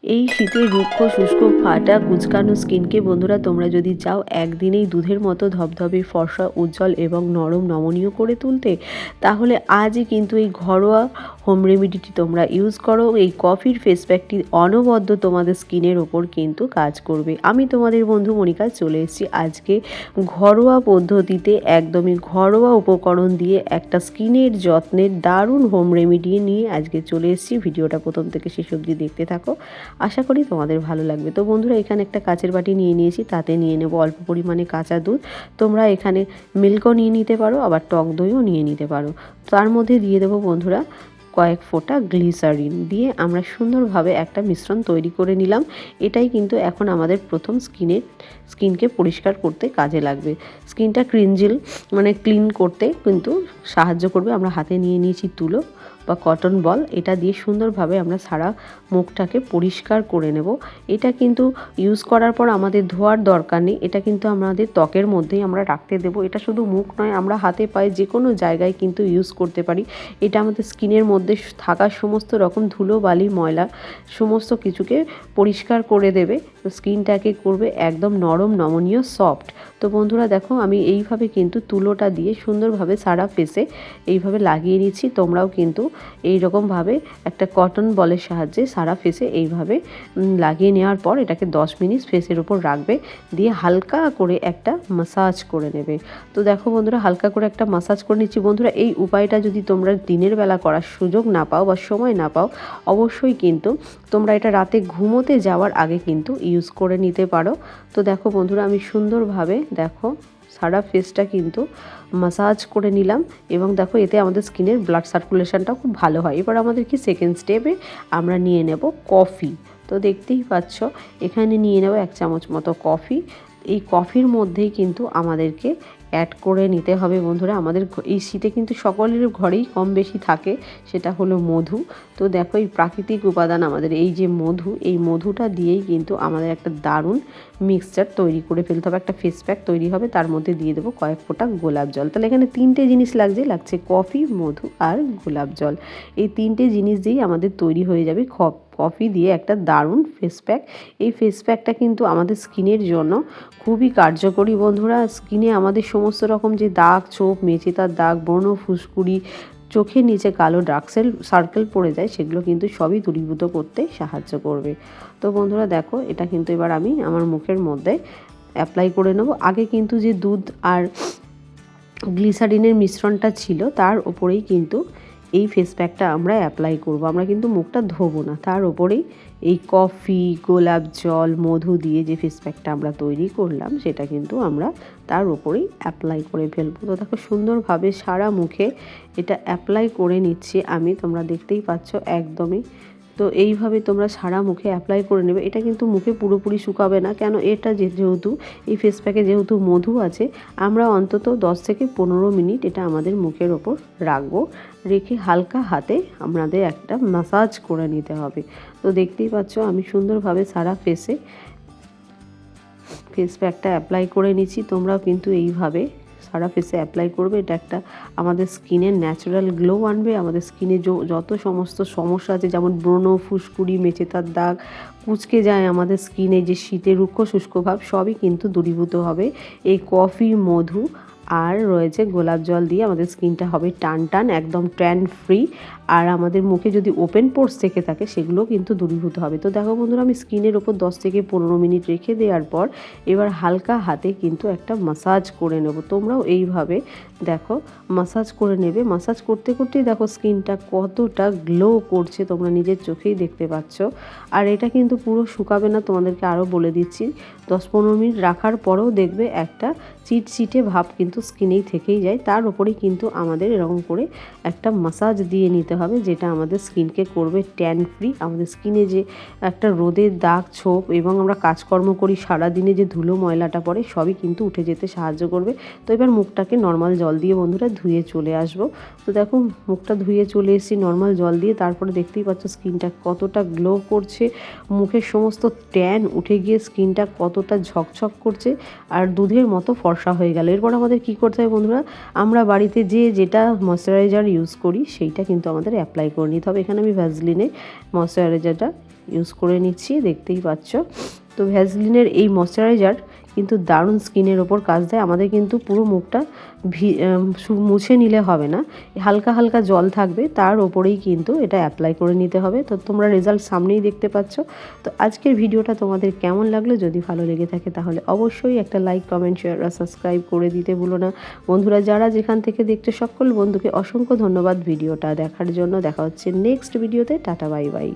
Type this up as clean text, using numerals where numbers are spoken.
এই শীতে রুক্ষ শুষ্ক ফাটা কুঁচকানো স্কিনকে বন্ধুরা তোমরা যদি চাও একদিনেই দুধের মতো ধবধবে ফর্সা উজ্জ্বল এবং নরম নমনীয় করে তুলতে, তাহলে আজই কিন্তু এই ঘরোয়া হোম রেমেডিটি তোমরা ইউজ করো। এই কফির ফেস প্যাকটি অনবদ্য তোমাদের স্কিনের ওপর কিন্তু কাজ করবে। আমি তোমাদের বন্ধু মনিকা চলে এসেছি আজকে ঘরোয়া পদ্ধতিতে, একদমই ঘরোয়া উপকরণ দিয়ে একটা স্কিনের যত্নের দারুণ হোম রেমেডি নিয়ে আজকে চলে এসেছি। ভিডিওটা প্রথম থেকে শেষ অবধি দেখতে থাকো, আশা করি তোমাদের ভালো লাগবে। তো বন্ধুরা, এখানে একটা কাচের বাটি নিয়ে নিয়েছি, তাতে নিয়ে নেব অল্প পরিমাণে কাঁচা দুধ। তোমরা এখানে মিল্কও নিয়ে নিতে পারো, আবার টক দইও নিয়ে নিতে পারো। তার মধ্যে দিয়ে দেবো বন্ধুরা কয়েক ফোঁটা গ্লিসারিন, দিয়ে আমরা সুন্দরভাবে একটা মিশ্রণ তৈরি করে নিলাম। এটাই কিন্তু এখন আমাদের প্রথম স্কিনকে পরিষ্কার করতে কাজে লাগবে। স্কিনটা ক্লিন করতে কিন্তু সাহায্য করবে। আমরা হাতে নিয়ে নিয়েছি তুলো বা কটন বল, এটা দিয়ে সুন্দরভাবে আমরা সারা মুখটাকে পরিষ্কার করে নেব। এটা কিন্তু ইউজ করার পর আমাদের ধোয়ার দরকার নেই, এটা কিন্তু আমাদের ত্বকের মধ্যেই আমরা রাখতে দেবো। এটা শুধু মুখ নয়, আমরা হাতে পায়ে যে কোনো জায়গায় কিন্তু ইউজ করতে পারি। এটা আমাদের স্কিনের মধ্যে থাকা সমস্ত রকম ধুলো বালি ময়লা সমস্ত কিছুকে পরিষ্কার করে দেবে। তো স্কিনটাকে করবে একদম নরম নমনীয় সফট। তো বন্ধুরা দেখো, আমি এইভাবে কিন্তু তুলোটা দিয়ে সুন্দরভাবে সারা ফেসে এইভাবে লাগিয়ে নিচ্ছি। তোমরাও কিন্তু এই রকমভাবে একটা কটন বলের সাহায্যে সারা ফেসে এইভাবে লাগিয়ে নেওয়ার পর এটাকে 10 মিনিট ফেসের উপর রাখবে, দিয়ে হালকা করে একটা মাসাজ করে নেবে। তো দেখো বন্ধুরা, হালকা করে একটা মাসাজ করে নিচ্ছি। বন্ধুরা, এই উপায়টা যদি তোমরা দিনের বেলা করার সুযোগ না পাও বা সময় না পাও, অবশ্যই কিন্তু তোমরা এটা রাতে ঘুমোতে যাওয়ার আগে কিন্তু ইউজ করে নিতে পারো। তো দেখো বন্ধুরা, আমি সুন্দরভাবে দেখো সারা ফেসটা কিন্তু মাসাজ করে নিলাম, এবং দেখো এতে আমাদের স্কিনের ব্লাড সার্কুলেশনটাও খুব ভালো হয়। এবার আমাদের কি সেকেন্ড স্টেপে আমরা নিয়ে নেব কফি। তো দেখতেই পাচ্ছ এখানে নিয়ে নেব 1 চামচ মতো কফি। এই কফির মধ্যেই কিন্তু আমাদেরকে অ্যাড করে নিতে হবে বন্ধুরা। আমাদের এই শীতে কিন্তু সকলের ঘরেই কম বেশি থাকে, সেটা হলো মধু। তো দেখো এই প্রাকৃতিক উপাদান আমাদের এই যে মধু, এই মধুটা দিয়েই কিন্তু আমাদের একটা দারুণ মিক্সচার তৈরি করে ফেলতে হবে, একটা ফেস প্যাক তৈরি হবে। তার মধ্যে দিয়ে দেবো কয়েক ফোঁটা গোলাপ জল। তাহলে এখানে 3টে জিনিস লাগছে কফি, মধু আর গোলাপ জল। এই 3টে জিনিস দিয়েই আমাদের তৈরি হয়ে যাবে কফি দিয়ে একটা দারুণ ফেস প্যাক। এই ফেস প্যাকটা কিন্তু আমাদের স্কিনের জন্য খুবই কার্যকরী বন্ধুরা। স্কিনে আমাদের সমস্ত রকম যে দাগ ছোপ, মেচেদার দাগ, ব্রণ, ফুসকুড়ি, চোখের নিচে কালো ডার্ক সার্কেল পড়ে যায়, সেগুলো কিন্তু সবই দূরীভূত করতে সাহায্য করবে। তো বন্ধুরা দেখো, এটা কিন্তু এবার আমি আমার মুখের মধ্যে অ্যাপ্লাই করে নেব। আগে কিন্তু যে দুধ আর গ্লিসারিনের মিশ্রণটা ছিল, তার ওপরেই কিন্তু এই ফেস প্যাকটা আমরা অ্যাপ্লাই করব। আমরা কিন্তু মুখটা ধোবো না, তার ওপরেই এই কফি, গোলাপ জল, মধু দিয়ে যে ফেস প্যাকটা আমরা তৈরি করলাম, সেটা কিন্তু আমরা তার ওপরেই অ্যাপ্লাই করে ফেলবো। তো দেখো সুন্দরভাবে সারা মুখে এটা অ্যাপ্লাই করে নিচ্ছি আমি, তোমরা দেখতেই পাচ্ছ একদমই। তো এইভাবে তোমরা সারা মুখে অ্যাপ্লাই করে নেবে। এটা কিন্তু মুখে পুরোপুরি শুকাবে না, কেন এটা যেহেতু এই ফেস প্যাকে যেহেতু মধু আছে, আমরা অন্তত 10 থেকে 15 মিনিট এটা আমাদের মুখের ওপর রাখবো। রেখে হালকা হাতে আমাদের একটা মাসাজ করে নিতে হবে। তো দেখতেই পাচ্ছ আমি সুন্দরভাবে সারা ফেস প্যাকটা অ্যাপ্লাই করে নিচ্ছি। তোমরাও কিন্তু এইভাবে সারা ফেসে অ্যাপ্লাই করবে। এটা একটা আমাদের স্কিনের ন্যাচারাল গ্লো আনবে। আমাদের স্কিনে যত সমস্ত সমস্যা আছে, যেমন ব্রণ, ফুসকুড়ি, মেচেদার দাগ, কুঁচকে যায় আমাদের স্কিনে, যে শীতে রুক্ষ শুষ্ক ভাব, সবই কিন্তু দূরীভূত হবে এই কফি, মধু আর রয়েছে গোলাপ জল দিয়ে। আমাদের স্কিনটা হবে টান একদম ট্যান ফ্রি। আর আমাদের মুখে যদি ওপেন পোর্স থেকে থাকে, সেগুলো কিন্তু দূরীভূত হবে। তো দেখো বন্ধুরা, আমি স্কিনের ওপর 10 থেকে 15 মিনিট রেখে দেওয়ার পর এবার হালকা হাতে কিন্তু একটা মাসাজ করে নেব। তোমরাও এইভাবে দেখো মাসাজ করে নেবে। মাসাজ করতে করতেই দেখো স্কিনটা কতটা গ্লো করছে, তোমরা নিজের চোখেই দেখতে পাচ্ছ। আর এটা কিন্তু পুরো শুকাবে না, তোমাদেরকে আরও বলে দিচ্ছি। 10-15 মিনিট রাখার পরেও দেখবে একটা চিটচিটে ভাব কিন্তু স্কিনেই থেকেই যায়। তার উপরেই কিন্তু আমাদের এরকম করে একটা মাসাজ দিয়ে নিতে হবে, যেটা আমাদের স্কিনকে করবে ট্যান ফ্রি। আমাদের স্কিনে যে একটা রোদের দাগ ছোপ এবং আমরা কাজকর্ম করি সারাদিনে যে ধুলো ময়লাটা পড়ে, সবই কিন্তু উঠে যেতে সাহায্য করবে। তো এবার মুখটাকে নর্মাল জল দিয়ে বন্ধুরা ধুয়ে চলে আসবো। তো দেখো মুখটা ধুয়ে চলে এসেছি নর্মাল জল দিয়ে। তারপরে দেখতেই পাচ্ছ স্কিনটা কতটা গ্লো করছে, মুখের সমস্ত ট্যান উঠে গিয়ে স্কিনটা কতটা ঝকঝক করছে আর দুধের মতো ফর্সা হয়ে গেল। এরপর আমাদের কি করতে হবে বন্ধুরা, আমরা বাড়িতে যেটা ময়শ্চারাইজার ইউজ করি, সেইটা কিন্তু আমাদের অ্যাপ্লাই করে নিতে হবে। এখানে আমি ভ্যাসলিনের ময়শ্চারাইজারটা ইউজ করে নিচ্ছি, দেখতেই পাচ্ছ। তো ভ্যাসলিনের এই ময়শ্চারাইজার কিন্তু দারুণ স্কিনের ওপর কাজ দেয়। আমাদের কিন্তু পুরো মুখটা মুছে নিলে হবে না, হালকা হালকা জল থাকবে তার ওপরেই কিন্তু এটা অ্যাপ্লাই করে নিতে হবে। তো তোমরা রেজাল্ট সামনেই দেখতে পাচ্ছ। তো আজকের ভিডিওটা তোমাদের কেমন লাগলো, যদি ভালো লেগে থাকে তাহলে অবশ্যই একটা লাইক, কমেন্ট, শেয়ার আর সাবস্ক্রাইব করে দিতে ভুলো না। বন্ধুরা যারা যেখান থেকে দেখছো সকল বন্ধুকে অসংখ্য ধন্যবাদ ভিডিওটা দেখার জন্য। দেখা হচ্ছে নেক্সট ভিডিওতে। Tata, bye bye.